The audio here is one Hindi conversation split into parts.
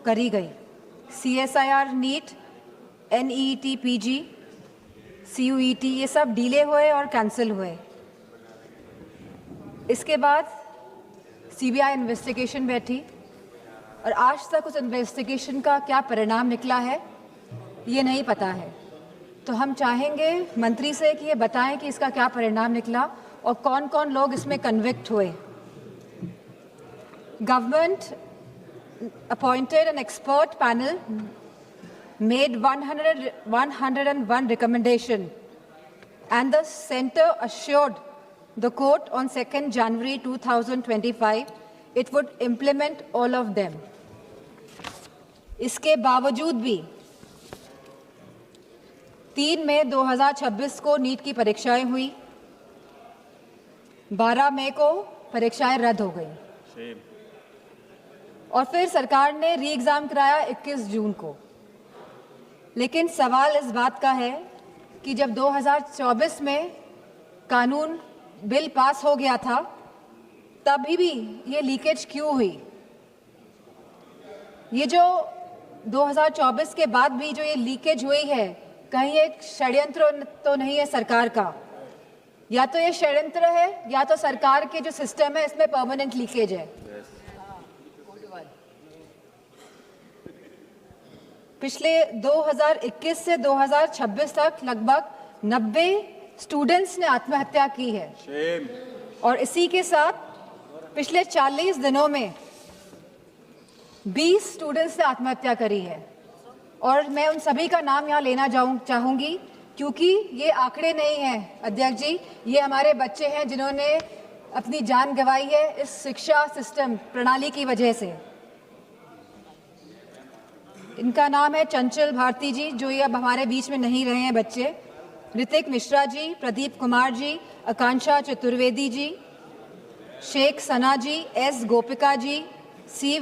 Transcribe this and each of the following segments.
करी गई। CSIR, NEET, NEET, PG, CUET ये सब डिले हुए और कैंसिल हुए। इसके बाद CBI इन्वेस्टिगेशन बैठी और आज तक उस इन्वेस्टिगेशन का क्या परिणाम निकला है ये नहीं पता है। तो हम चाहेंगे मंत्री से कि ये बताएं कि इसका क्या परिणाम निकला और कौन कौन लोग इसमें कन्विक्ट हुए। Government appointed an expert panel, made 101 recommendation, and the center assured the court on 2nd January 2025 it would implement all of them. इसके बावजूद भी 3 मई 2026 को नीट की परीक्षाएं हुई, 12 मई को परीक्षाएं रद्द हो गई और फिर सरकार ने री एग्जाम कराया 21 जून को। लेकिन सवाल इस बात का है कि जब 2024 में कानून बिल पास हो गया था तभी भी ये लीकेज क्यों हुई? ये जो 2024 के बाद भी जो ये लीकेज हुई है, कहीं एक षड्यंत्र तो नहीं है सरकार का? या तो ये षड्यंत्र है या तो सरकार के जो सिस्टम है इसमें परमानेंट लीकेज है। पिछले 2021 से 2026 तक लगभग 90 स्टूडेंट्स ने आत्महत्या की है और इसी के साथ पिछले 40 दिनों में 20 स्टूडेंट्स ने आत्महत्या करी है। और मैं उन सभी का नाम यहाँ लेना चाहूँगी क्योंकि ये आंकड़े नहीं हैं अध्यक्ष जी, ये हमारे बच्चे हैं जिन्होंने अपनी जान गंवाई है इस शिक्षा सिस्टम प्रणाली की वजह से। इनका नाम है चंचल भारती जी, जो ये अब हमारे बीच में नहीं रहे हैं बच्चे, ऋतिक मिश्रा जी, प्रदीप कुमार जी, आकांक्षा चतुर्वेदी जी, शेख सना जी, S गोपिका जी, C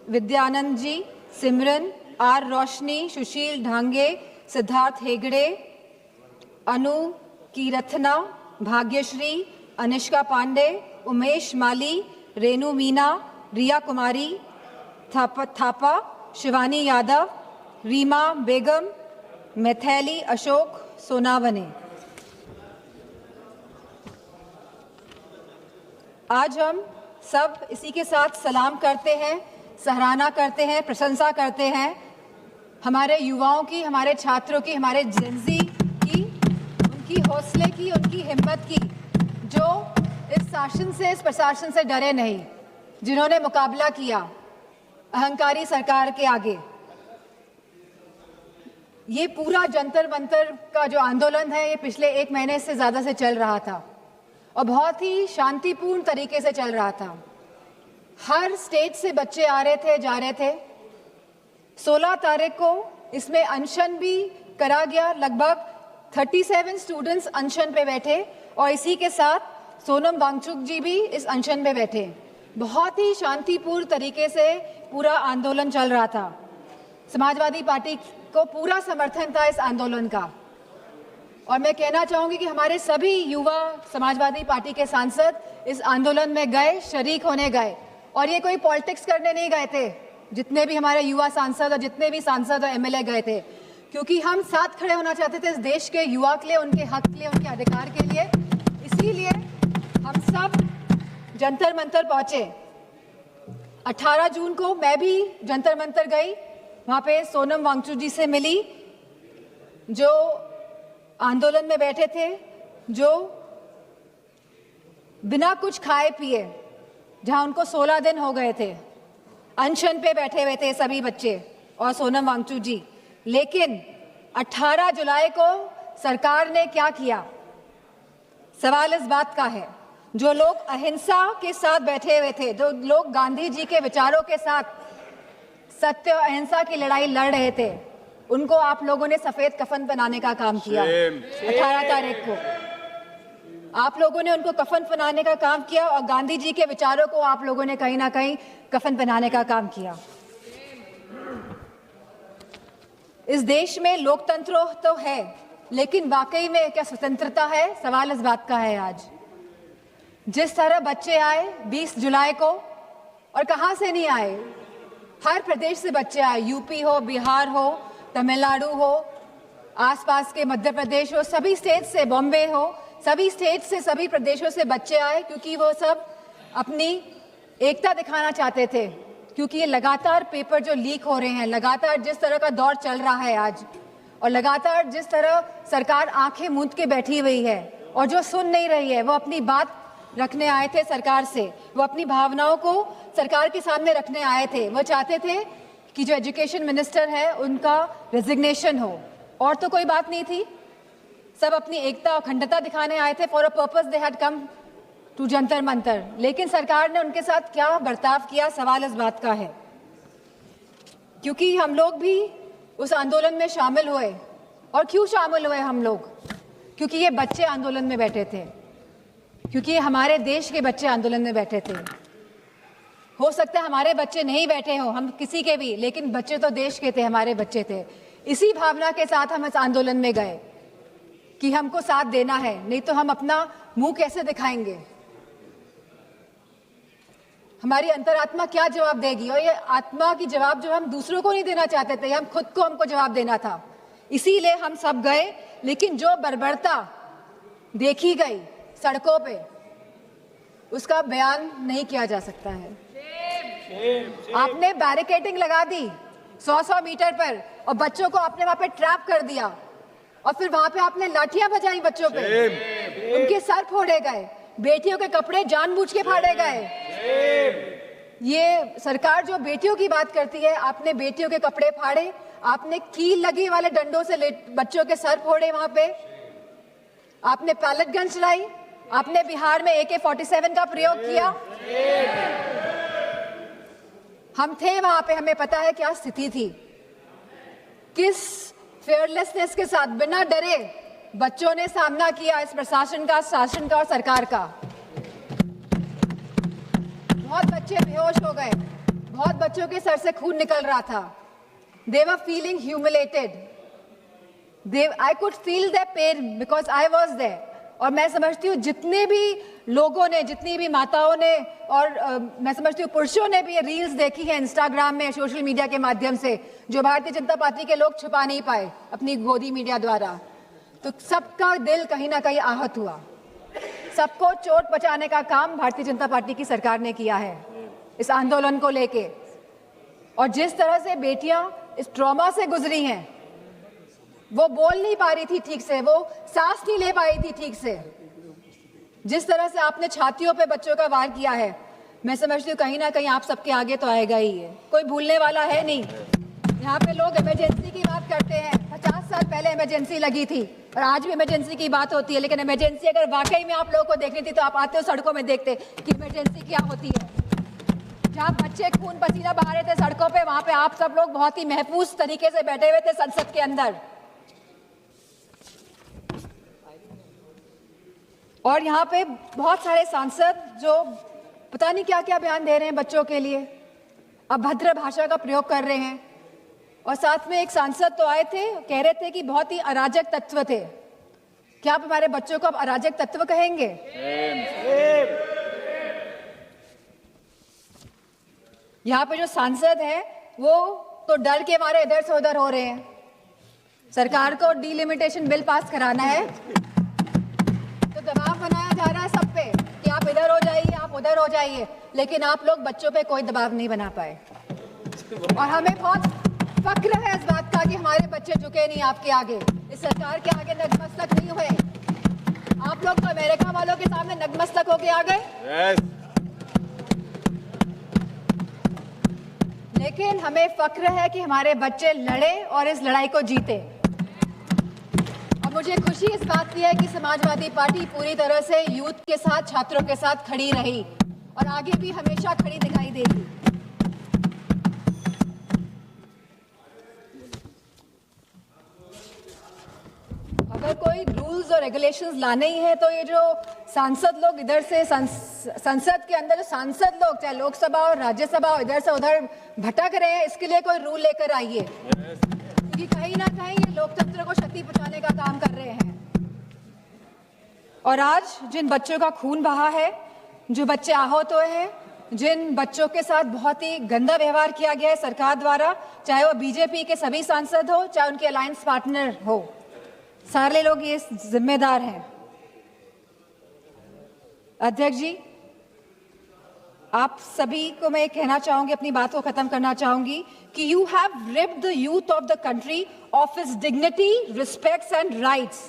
विद्यानंद जी, सिमरन, R रोशनी, सुशील ढांगे, सिद्धार्थ हेगड़े, अनु कीरथना, भाग्यश्री, अनिष्का पांडे, उमेश माली, रेनू मीना, रिया कुमारी थापा, शिवानी यादव, रीमा बेगम, मैथैली अशोक सोनावने। आज हम सब इसी के साथ सलाम करते हैं, सराहना करते हैं, प्रशंसा करते हैं हमारे युवाओं की, हमारे छात्रों की, हमारे जेनजी की, उनकी हौसले की, उनकी हिम्मत की, जो इस शासन से, इस प्रशासन से डरे नहीं, जिन्होंने मुकाबला किया अहंकारी सरकार के आगे। ये पूरा जंतर मंतर का जो आंदोलन है ये पिछले 1 महीने से ज़्यादा से चल रहा था और बहुत ही शांतिपूर्ण तरीके से चल रहा था। हर स्टेट से बच्चे आ रहे थे, जा रहे थे। 16 तारीख को इसमें अनशन भी करा गया, लगभग 37 स्टूडेंट्स अनशन पे बैठे और इसी के साथ सोनम वांगचुक जी भी इस अनशन पे बैठे। बहुत ही शांतिपूर्ण तरीके से पूरा आंदोलन चल रहा था। समाजवादी पार्टी को पूरा समर्थन था इस आंदोलन का और मैं कहना चाहूँगी कि हमारे सभी युवा समाजवादी पार्टी के सांसद इस आंदोलन में गए, शरीक होने गए और ये कोई पॉलिटिक्स करने नहीं गए थे। जितने भी हमारे युवा सांसद और जितने भी सांसद और MLA गए थे, क्योंकि हम साथ खड़े होना चाहते थे इस देश के युवा के लिए, उनके हक के लिए, उनके अधिकार के लिए। इसीलिए हम सब जंतर मंतर पहुंचे। 18 जून को मैं भी जंतर मंतर गई, वहाँ पे सोनम वांगचुक जी से मिली जो आंदोलन में बैठे थे, जो बिना कुछ खाए पिए, जहाँ उनको 16 दिन हो गए थे, अनशन पे बैठे हुए थे सभी बच्चे और सोनम वांगचुक जी। लेकिन 18 जुलाई को सरकार ने क्या किया? सवाल इस बात का है, जो लोग अहिंसा के साथ बैठे हुए थे, जो लोग गांधी जी के विचारों के साथ सत्य और अहिंसा की लड़ाई लड़ रहे थे, उनको आप लोगों ने सफेद कफन बनाने का काम किया। 18 तारीख को आप लोगों ने उनको कफन बनाने का काम किया और गांधी जी के विचारों को आप लोगों ने कहीं ना कहीं कफन बनाने का काम किया। इस देश में लोकतंत्र तो है, लेकिन वाकई में क्या स्वतंत्रता है? सवाल इस बात का है आज। जिस तरह बच्चे आए 20 जुलाई को, और कहां से नहीं आए, हर प्रदेश से बच्चे आए, यूपी हो, बिहार हो, तमिलनाडु हो, आसपास के मध्य प्रदेश हो, सभी स्टेट से, बॉम्बे हो, सभी स्टेट से, सभी प्रदेशों से बच्चे आए, क्योंकि वो सब अपनी एकता दिखाना चाहते थे। क्योंकि ये लगातार पेपर जो लीक हो रहे हैं, लगातार जिस तरह का दौर चल रहा है आज, और लगातार जिस तरह सरकार आंखें मूंद के बैठी हुई है और जो सुन नहीं रही है, वो अपनी बात रखने आए थे सरकार से, वो अपनी भावनाओं को सरकार के सामने रखने आए थे। वो चाहते थे कि जो एजुकेशन मिनिस्टर है उनका रेजिग्नेशन हो, और तो कोई बात नहीं थी। सब अपनी एकता और अखंडता दिखाने आए थे। For a purpose they had come to Jantar Mantar. लेकिन सरकार ने उनके साथ क्या बर्ताव किया, सवाल इस बात का है। क्योंकि हम लोग भी उस आंदोलन में शामिल हुए। और क्यों शामिल हुए हम लोग? क्योंकि ये बच्चे आंदोलन में बैठे थे, क्योंकि ये हमारे देश के बच्चे आंदोलन में बैठे थे। हो सकता है हमारे बच्चे नहीं बैठे हों, हम किसी के भी, लेकिन बच्चे तो देश के थे, हमारे बच्चे थे। इसी भावना के साथ हम इस आंदोलन में गए कि हमको साथ देना है, नहीं तो हम अपना मुंह कैसे दिखाएंगे? हमारी अंतरात्मा क्या जवाब देगी? और ये आत्मा की जवाब जो हम दूसरों को नहीं देना चाहते थे, हम खुद को हमको जवाब देना था। इसीलिए हम सब गए। लेकिन जो बर्बरता देखी गई सड़कों पे, उसका बयान नहीं किया जा सकता है। आपने बैरिकेडिंग लगा दी 100-100 मीटर पर, और बच्चों को आपने वहां पे ट्रैप कर दिया, और फिर वहां पे आपने लाठियां बजाई बच्चों पे, उनके सर फोड़े गए, बेटियों के कपड़े जानबूझ के फाड़े गए। ये सरकार जो बेटियों की बात करती है, आपने बेटियों के कपड़े फाड़े, आपने कील लगी वाले डंडों से बच्चों के सर फोड़े, वहां पे आपने पैलेट गन चलाई, आपने बिहार में AK-47 का प्रयोग किया। हम थे वहां पे, हमें पता है क्या स्थिति थी। किस फेयरलेसनेस के साथ, बिना डरे बच्चों ने सामना किया इस प्रशासन का, शासन का और सरकार का। बहुत बच्चे बेहोश हो गए, बहुत बच्चों के सर से खून निकल रहा था। They were feeling humiliated. I could feel their pain because I was there. और मैं समझती हूँ जितने भी लोगों ने, जितनी भी माताओं ने, और मैं समझती हूँ पुरुषों ने भी ये रील्स देखी है इंस्टाग्राम में, सोशल मीडिया के माध्यम से, जो भारतीय जनता पार्टी के लोग छुपा नहीं पाए अपनी गोदी मीडिया द्वारा। तो सबका दिल कहीं ना कहीं आहत हुआ। सबको चोट पहुंचाने का काम भारतीय जनता पार्टी की सरकार ने किया है इस आंदोलन को लेके। और जिस तरह से बेटियां इस ट्रॉमा से गुजरी हैं, वो बोल नहीं पा रही थी ठीक से, वो सांस नहीं ले पाई थी ठीक से। जिस तरह से आपने छातियों पे बच्चों का वार किया है, मैं समझती हूँ कहीं ना कहीं आप सबके आगे तो आएगा ही है, कोई भूलने वाला है नहीं। यहाँ पे लोग इमरजेंसी की बात करते हैं, 50 साल पहले इमरजेंसी लगी थी और आज भी इमरजेंसी की बात होती है। लेकिन इमरजेंसी अगर वाकई में आप लोगों को देखनी थी तो आप आते हो सड़कों में, देखते कि इमरजेंसी क्या होती है। जहाँ बच्चे खून पसीना बहा रहे थे सड़कों पे, वहां पे आप सब लोग बहुत ही महफूज तरीके से बैठे हुए थे संसद के अंदर। और यहाँ पे बहुत सारे सांसद जो पता नहीं क्या क्या बयान दे रहे हैं बच्चों के लिए, अभद्र भाषा का प्रयोग कर रहे हैं। और साथ में एक सांसद तो आए थे, कह रहे थे कि बहुत ही अराजक तत्व थे। क्या आप हमारे बच्चों को अब अराजक तत्व कहेंगे? यहाँ पे जो सांसद है वो तो डर के मारे इधर से उधर हो रहे हैं। सरकार को डिलिमिटेशन बिल पास कराना है तो दबाव बनाया जा रहा है सब पे कि आप इधर हो जाइए, आप उधर हो जाइए। लेकिन आप लोग बच्चों पे कोई दबाव नहीं बना पाए। और हमें बहुत फक्र है इस बात का कि हमारे बच्चे झुके नहीं आपके आगे, इस सरकार के आगे नतमस्तक नहीं हुए। आप लोग तो अमेरिका वालों के सामने नतमस्तक होके आ गए। लेकिन हमें फक्र है कि हमारे बच्चे लड़े और इस लड़ाई को जीते। और मुझे खुशी इस बात की है कि समाजवादी पार्टी पूरी तरह से यूथ के साथ, छात्रों के साथ खड़ी रही और आगे भी हमेशा खड़ी दिखाई देगी। अगर कोई रूल्स और रेगुलेशंस लाने ही है तो ये जो सांसद लोग इधर से संसद के अंदर जो सांसद लोग, चाहे लोकसभा और राज्यसभा और इधर से उधर भटक रहे हैं, इसके लिए कोई रूल लेकर आइए। क्योंकि कहीं ना कहीं ये लोकतंत्र को क्षति पहुंचाने का काम कर रहे हैं। और आज जिन बच्चों का खून बहा है, जो बच्चे आहत हुए हैं, जिन बच्चों के साथ बहुत ही गंदा व्यवहार किया गया है सरकार द्वारा, चाहे वो बीजेपी के सभी सांसद हो, चाहे उनके अलायंस पार्टनर हो, सारे लोग ये जिम्मेदार हैं। अध्यक्ष जी, आप सभी को मैं कहना चाहूंगी, अपनी बात को खत्म करना चाहूंगी कि you have ripped the youth of the country of its dignity, respects and rights,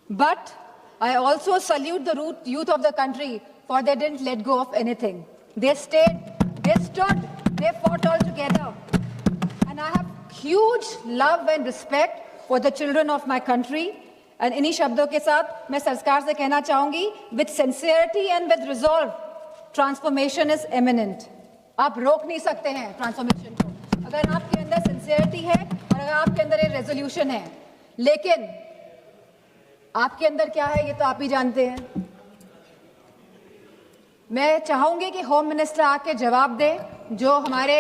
but I also salute the youth of the country for they didn't let go of anything. They stayed, they stood, they fought all together. And I have huge love and respect for the children of my country. And इन्हीं शब्दों के साथ मैं सरकार से कहना चाहूंगी, with sincerity and with resolve, transformation is imminent. आप रोक नहीं सकते हैं ट्रांसफॉर्मेशन को, अगर आपके अंदर सिंसियरिटी है और अगर आपके अंदर एक रेजोल्यूशन है। लेकिन आपके अंदर क्या है ये तो आप ही जानते हैं। मैं चाहूंगी कि होम मिनिस्टर आके जवाब दे, जो हमारे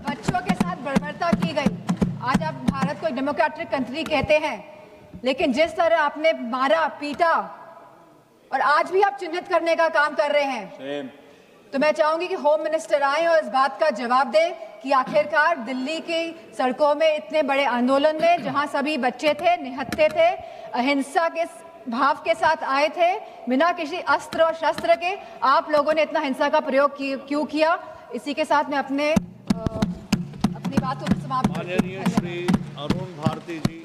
बच्चों के साथ बर्बरता की गई। आज आप भारत को डेमोक्रेटिक कंट्री कहते हैं, लेकिन जिस तरह आपने मारा, पीटा और आज भी आप चिन्हित करने का काम कर रहे हैं, तो मैं चाहूंगी कि होम मिनिस्टर आए और इस बात का जवाब दे कि आखिरकार दिल्ली की सड़कों में इतने बड़े आंदोलन में, जहां सभी बच्चे थे, निहत्थे थे, अहिंसा के भाव के साथ आए थे, बिना किसी अस्त्र और शस्त्र के, आप लोगों ने इतना हिंसा का प्रयोग क्यों किया? इसी के साथ मैं अपनी बात को समाप्त करती हूं। माननीय श्री अरुण भारती जी।